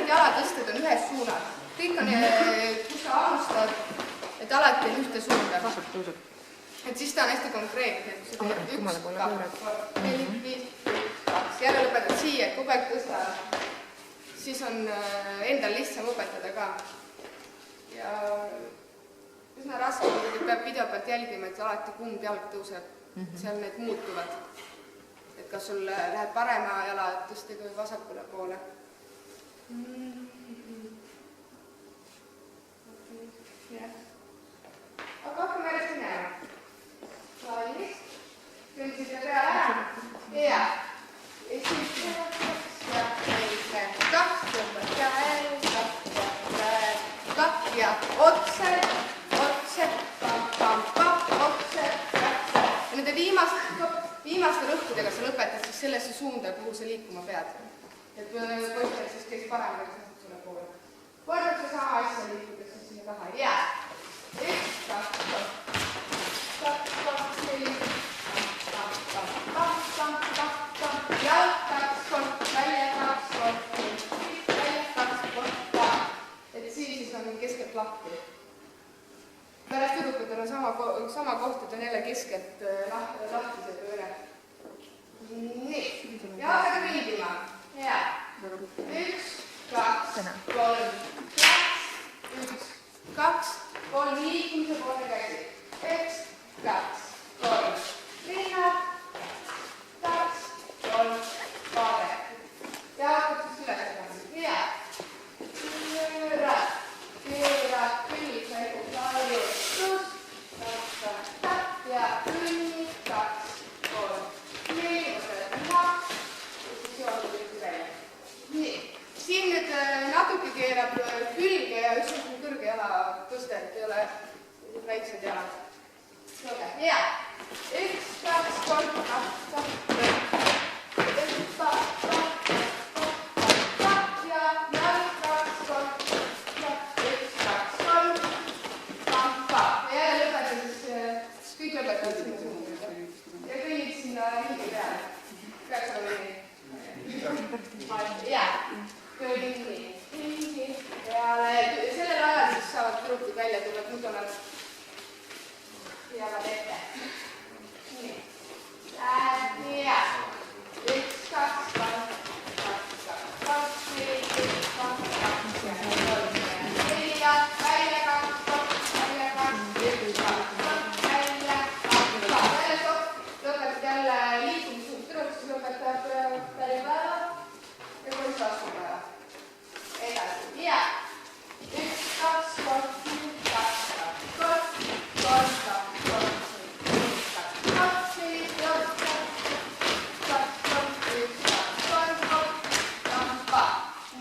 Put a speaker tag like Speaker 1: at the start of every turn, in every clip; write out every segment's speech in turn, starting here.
Speaker 1: need jalatõsted on ühes suunas. Kõik on, kus sa alustad, et alati on ühte suunda.
Speaker 2: Tõuseb.
Speaker 1: Et siis ta on hästi konkreetne. 1, 2, 4, 5, 2. Jälle lõpetad siia, et kogu aeg tõstad. Siis on endal lihtsam õpetada ka. Ja üsna raske, et peab video pealt jälgima, et alati kumb jalg tõuseb. Seal need muutuvad. Et kas sul läheb parema jala tõstega või vasakule poole. Aga hakkame järjest minema. Valmis. Kõndisime peale ära. Ja siis ja teise. 2, tõmbad käel, 2 ja otse, otse. Ja nende viimaste rõhkudega sa lõpetad siis sellesse suunda, kuhu sa liikuma pead. Et poistel siis käis parem sulle poole. Kordab see sama asja liikudes siis sinna taha. Ja 1, 2, 2, 4, 2, jalg 2, välja 2, välja 2, et siis on keskelt lahti. Pärast tüdrukutel on sama koht, et on jälle keskelt lahti see pööre. Nii, ja hakka kõndima. Hea. 1, 2, 3, 1, 2, 3, liikumise poole käsi. 1, 2, 3, rinna, 2, 3, kaare. Ja hakkab siis üles panna. Hea. Pöörad, küll, saigu sajutus. Ja kõnni, 2, 3, 4, nii, siin nüüd natuke keerab külge ja üks kõrge jala tõste, et ei ole väiksed jalad. Hea. 1, 2, 3, 2, 2, ja jalg 2, 3, 1, 2, 3, ja jälle lõpetan siis kõik lõpetavad sinna suunda. Ja kõnnid sinna ringi peale. Peaks olla nii. Jaa, kõnni peale. Sellel ajal siis saavad tüdrukud välja tulla, et nüüd on jäävad ette. Nii. Jaa. 1, 2, 3, 2, 4, 4, välja 2, 3, välja 2, 1, 2, 3, välja 2, 2. Jälle stopp. Lõpetad jälle liikumissuht tüdruk, siis lõpetab päripäeva. Ja koos vastupäeva. Edasi. Ja. 1, 2, 3, 2, 3, 3, 3, 2, 4, 3,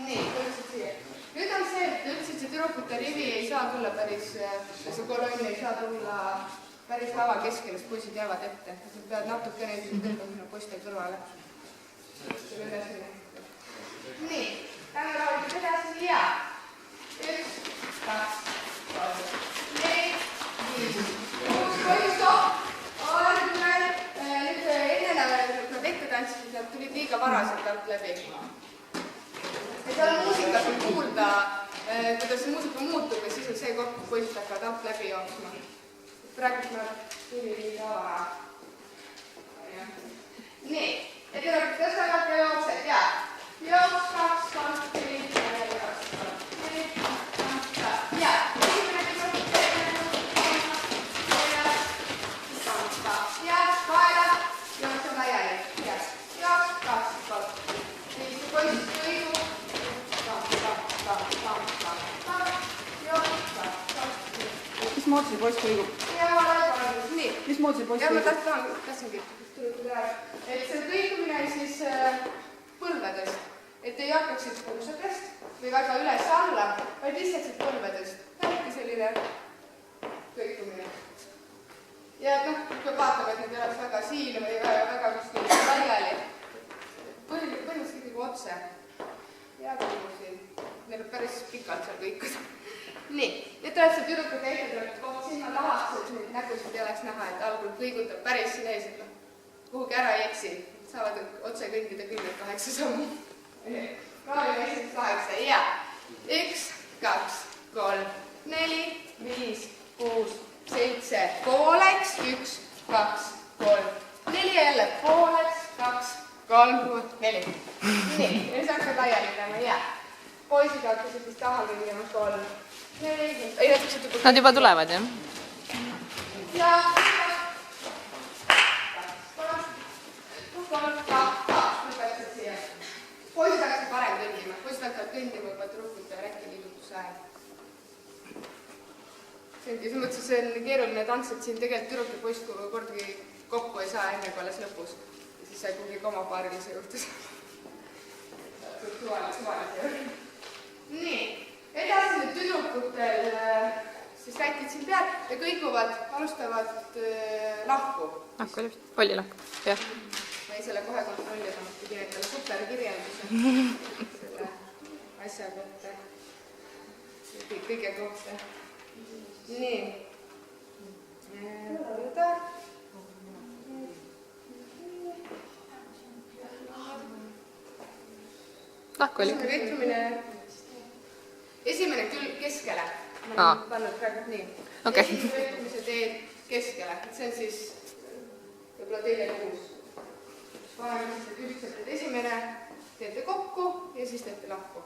Speaker 1: nii, tõlksid siia. Nüüd on see, et üldse see tüdrukute rivi ei saa tulla päris, see kolonn ei saa tulla päris lava keskel, sest poisid jäävad ette. Sa pead natuke neid tõmbama poiste kõrvale. Nii, lähme rahulikult edasi ja 1, 2, 3, 4, 5, 6, poisid stopp. Nüüd enne nad ette tantsisid, nad tulid liiga varaselt alt läbi. Ja seal muusikas on kuulda, kuidas see muusika muutub ja siis on see koht, kus poisid hakkavad alt läbi jooksma. Praegu nad tuli liiga vara. Nii, ja tüdrukid tõstavad ja jooksed ja jooks 2, 3, 4, 4, 4, 2, ja ja kaela jookseb laiali. Jooks 2, 3, 4, poisid kõigu.
Speaker 2: Mismoodi see poiss kõigub?
Speaker 1: Nii.
Speaker 2: Mismoodi see poiss
Speaker 1: ja ma
Speaker 2: kõigub?
Speaker 1: tahtsingi, et see kõikumine on siis põlvedest, et ei hakkaksid puusadest või väga üles-alla, vaid lihtsalt põlvedest. Tähendabki selline kõikumine. Ja peab vaatama, et need ei oleks väga siin või väga kuskil laiali. Põhimõtteliselt ikkagi otse. Ja kõigu siin. Neil on päris pikalt seal kõikuda. Nii, nüüd tuleb see tüdrukute ettetuletud koht sinna tahasse, et neid nägusid ei oleks näha, et algul kõigutab päris siin ees, et kuhugi ära ei eksi. Saavad otse kõndida küll 8 sammu. proovime esimest 8 ja 1, 2, 3, 4, 5, 6, 7 pooleks, 1, 2, 3, 4 jälle pooleks, 2, 3, 4. Nii, ja siis hakkad laiali minema ja poisid hakkasid siis taha kõndima 3, 4, ei näiteks ütleb.
Speaker 3: Nad juba tulevad, jah?
Speaker 1: Ja poisid hakkasid varem kõndima, poisid hakkavad kõndima juba trupute ja rekkeliigutuse ajal. Selles mõttes see on keeruline tants, et siin tegelikult tüdruk ja poiss kordagi kokku ei saa enne kui alles lõpus. Ja siis sai kuhugi komapaarile see juhtus. Suvalise. Nii, edasi nüüd tüdrukutel siis rätid siin peal ja kõiguvad, alustavad lahku.
Speaker 3: Lahku oli lahku, jah.
Speaker 1: Ma ei selle kohe kontrollida, ma pidin endale super kirjelduse selle asja kohta, kõige kohta. Nii.
Speaker 3: Lahku oli.
Speaker 1: Esimene küll keskele. Ma olen pannud praegu nii. Esimene kõikumise teed keskele. See on siis võib-olla teile kuus. Paneme siis ühtselt, et esimene teete kokku ja siis teete lahku.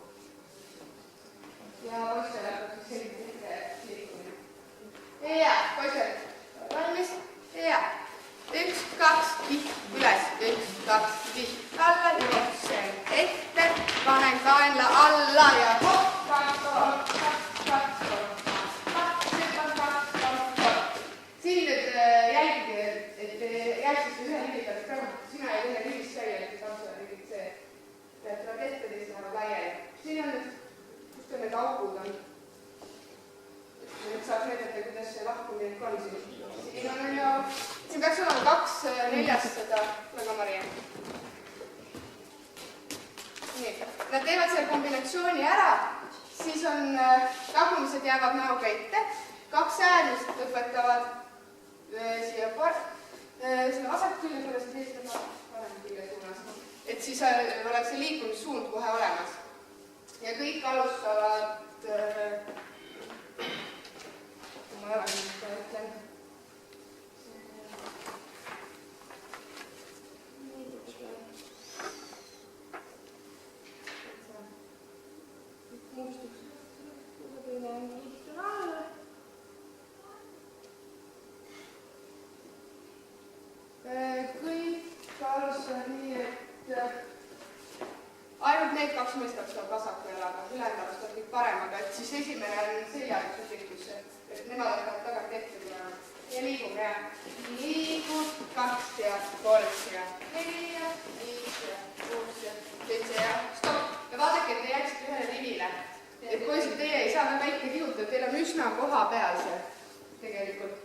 Speaker 1: Ja poistele hakkab siis selline liikumine. Ja, poised, valmis. Ja, 1, 2, vih, üles, 1, 2, vih, alla, jooksen ette, panen kaenla alla ja hopp, 2, 3, 2, 3, 2, 3. Siin nüüd jälgige, et jääksite ühe rivi pealt ka, sina ei ühe rivist käia, et tantsuja rivid see. Tuleb ette teist läheb laiali. Siin on nüüd, kust on need augud on. Nüüd saab näidata, kuidas see lahkumine on siin. Siin peaks olema 2/4 seda väga-Maria. Nii, nad teevad selle kombinatsiooni ära, siis on tagumised jäävad näoga ette, 2 äärmist lõpetavad siia vasakkülje peale, siis teised paremkülje suunas. Et siis oleks see liikumissuund kohe olemas. Ja kõik alustavad ma ei ole nüüd ka ütlen. Kõik alustavad nii, et ainult need 2 meest alustavad vasaku jalaga, ülejäänud alustavad kõik paremaga, et siis esimene on seljatuslikus, et nemad hakkavad tagant ette tulema. Ja liigume ja liigud 2 ja 3 ja 4 ja 5 ja 6 ja 7 ja stopp. Ja vaadake, et te jääksite ühele rivile. Et poisid, teie ei saa väga ikka kihutada, teil on üsna koha peal see tegelikult.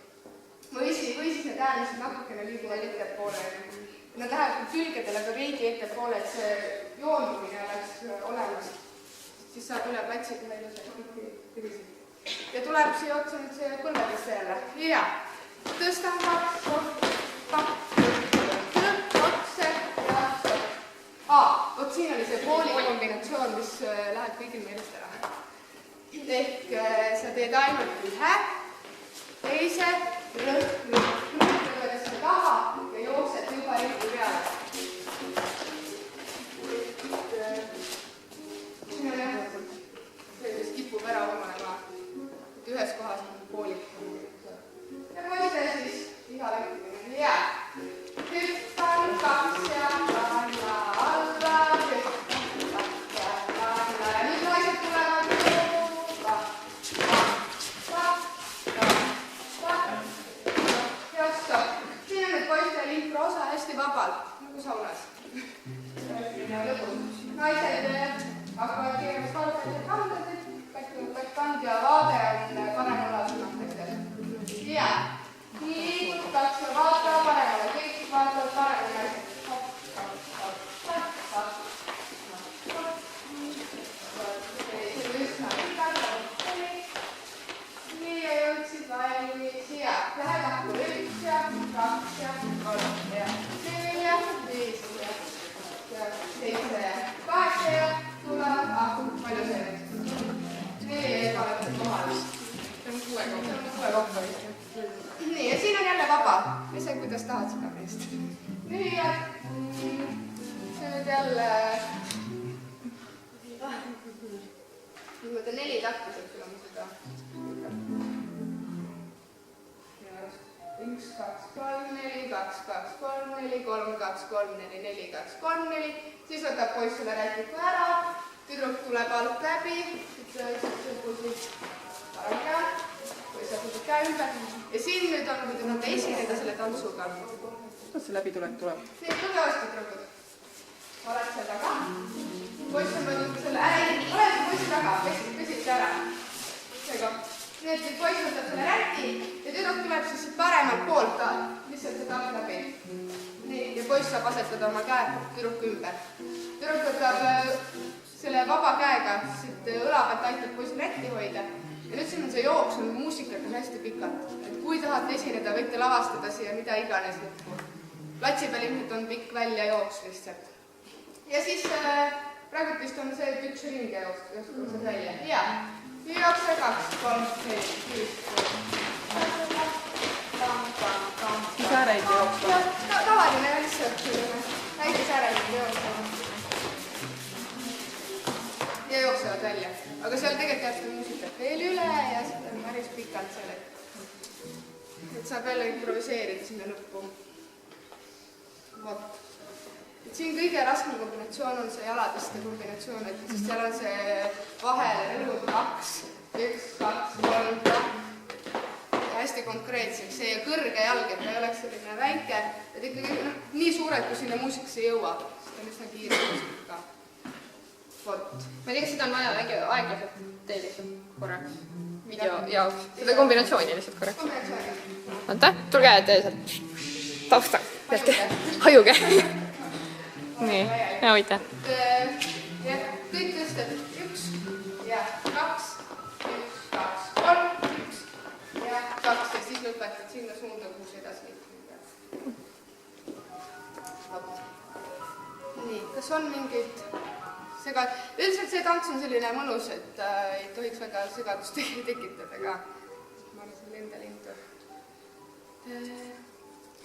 Speaker 1: Või siis need äärmised natukene liiguvad ettepoole. Nad lähevad külgedele ka veidi ettepoole, et see joondumine oleks olemas. Siis saab üle platsi kohe ilusa. Ja tuleb siia otsa nüüd see põlvedesse jälle. Ja, tõstan 2, 3, 2, otse ja vot siin oli see pooli kombinatsioon, mis läheb kõigil meelest ära. Ehk sa teed ainult ühe, teise, lõhkudesse taha ja jooksed juba ringi peale. Siin on jah, see kipub ära omale maa. Ühes kohas on poolik. Ja poiste siis iha läkkumine. Ja hüppan 2 ja kanna alla, hüppan 2 ja kanna. Ja nüüd naised tulevad juba. Ja stopp. Siin on nüüd poiste limpro osa hästi vabalt. kuidas tahad seda meest. Nii, ja see nüüd jälle niimoodi 4 takku saab tulema seda. 1, 2, 3, 4, 2, 2, 3, 4, 3, 2, 3, 4, 4, 2, 3, 4. Siis võtab poiss selle rätiku ära, tüdruk tuleb alt läbi, või sa pudid käe ümber. Ja siin nüüd on, kui te tahate esineda selle tantsuga.
Speaker 2: Kuidas see läbitulek tuleb?
Speaker 1: Siin tuge vastu trõgud. Oled seal taga. Poiss on võtnud selle oled poissi taga, pesid see ära. Seega. Nii et poiss võtab selle räti ja tüdruk tuleb siis paremalt poolt lihtsalt seda alt läbi. Nii, ja poiss saab asetada oma käe tüdruk ümber. Tüdruk võtab selle vaba käega, siit õla pealt aitab poissi rätti hoida. Ja nüüd siin on see jooks, on muusikat hästi pikalt. Et kui tahate esineda, võite lavastada siia mida iganes. Platsi peal ilmselt on pikk välja jooks lihtsalt. Ja siis praegu vist on see, et üks ring ja jooksed välja. Jaa. Jookse 2, 3, 4, 5, 6.
Speaker 2: Mis ääreid jooksma?
Speaker 1: Tavaline lihtsalt väike sääreline jooksma. Ja jooksevad välja. Aga seal tegelikult jääb seda muusikat veel üle ja seda on päris pikalt seal, et saab jälle improviseerida sinna lõppu. Vot. Siin kõige raskem kombinatsioon on see jalatiste kombinatsioon, sest seal on see vahel rõõm 2, 1, 2, 3, 2. Hästi konkreetseks, see kõrge jalg, et ta ei oleks selline väike, et ikkagi nii suured, kui sinna muusikasse jõuab, sest on üsna kiire muusika. Vot.
Speaker 3: Ma ei tea, kas seda on vaja väike aeglaselt tee lihtsalt korraks video jaoks. Seda kombinatsiooni lihtsalt korraks.
Speaker 1: Kombinatsiooni.
Speaker 3: Oota, tulge tee sealt tausta. Hajuge. Nii, ja võite.
Speaker 1: Kõik tõstad 1 ja 2, 1, 2, 3, 1 ja 2 ja siis lõpetad sinna suunda, kuhu see edasi liikuda. Nii, kas on mingid üldiselt see tants on selline mõnus, et ei tohiks väga segadust tekitada ka. Ma arvan, see on enda lindu. Ma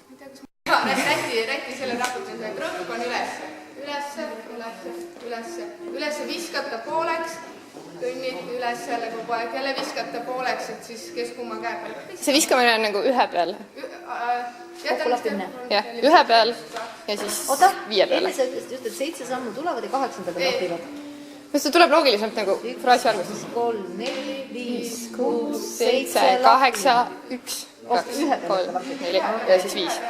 Speaker 1: ei tea, kas räti selle raputamise rõhk on ülesse, viskata pooleks, kõnnid üles jälle kogu aeg, jälle viskata pooleks, et siis kes kumma käe peal.
Speaker 3: See viskamine on nagu ühe peal.
Speaker 4: Kokkulapimine.
Speaker 3: Jah, ühe peal ja siis 5 peale.
Speaker 4: Enne sa ütlesid just, et 7 sammu tulevad ja 8-ndaga lapivad.
Speaker 3: Kas see tuleb loogiliselt nagu fraasi alguses?
Speaker 4: 3, 4, 5, 6,
Speaker 3: 7, 8, 1, 2, 3, 4 ja siis 5.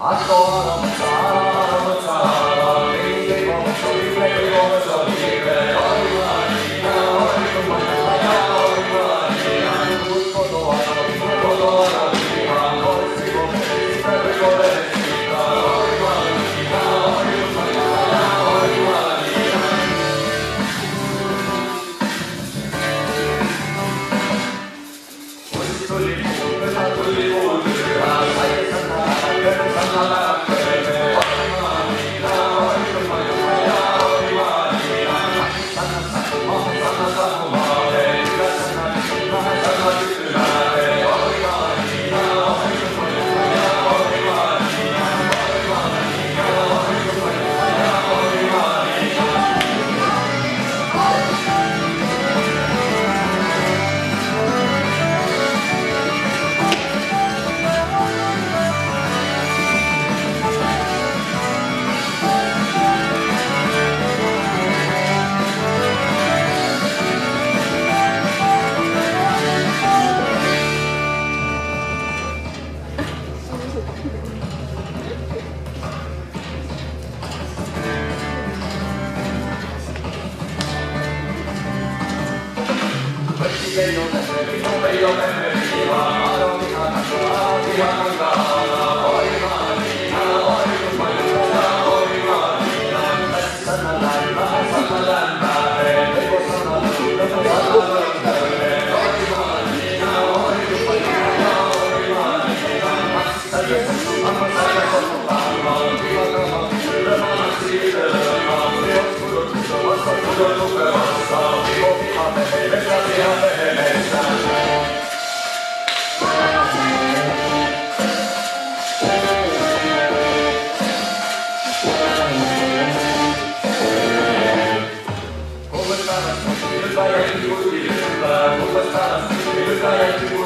Speaker 5: Ancora Come sta la